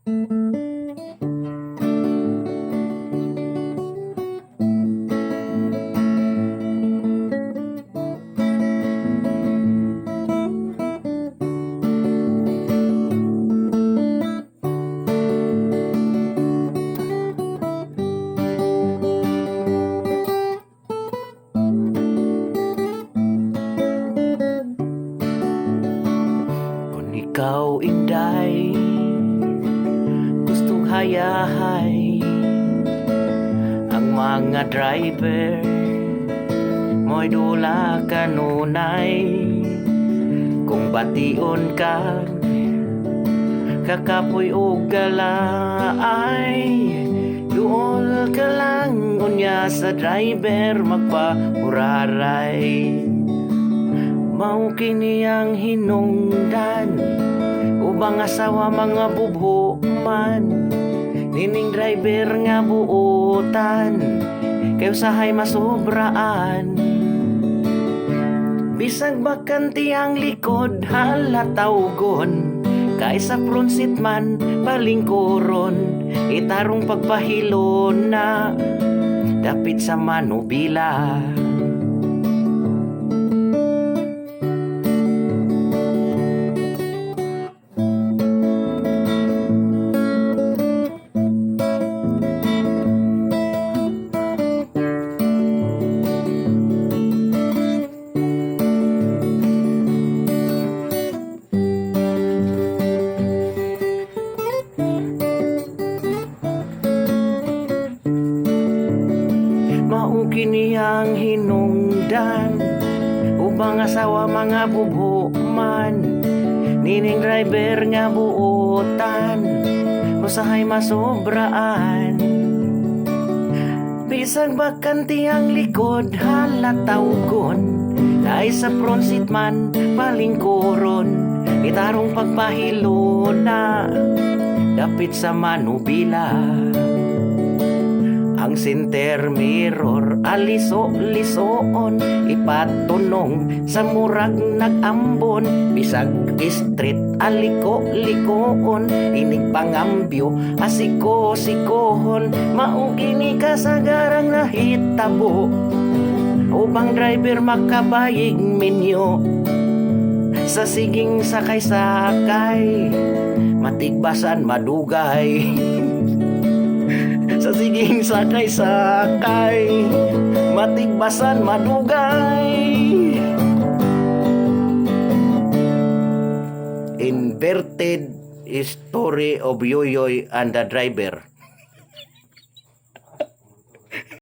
Ikaw, Inday, gustong hayahay ang mga driver mo'y dula kanunay. Kung bation ka kakapoy o galaay, duol ka lang unya sa driver magpahuraray. Mao kini ang hinungdan ubang asawa mga bubho man, nining driver nga buotan kay usahay masobraan. Bisag bakanti ang likod halatawgon, kay sa front seat man balingkoron, itarong pagpahilo na dapit sa manubila. Kini ang hinungdan ubang asawa mga bubho man, nining driver nga buotan usahay masobraan. Bisag bakanti ang likod halatawgon, ay sa front seat man palingkoron, itarong pagpahilo na dapit sa manubila. Ang center mirror aliso-lisoon, ipatunong sa murag nag-ambon. Bisag street aliko-likoon, inig pangambyo asiko-sikohon. Maugini kasagarang nahitabo ubang driver makabayig minyo. Sa siging sakay-sakay matigbasan madugay. Sa siging sakay-sakay matigbasan madugay. Inverted story of Yoyoy and the driver.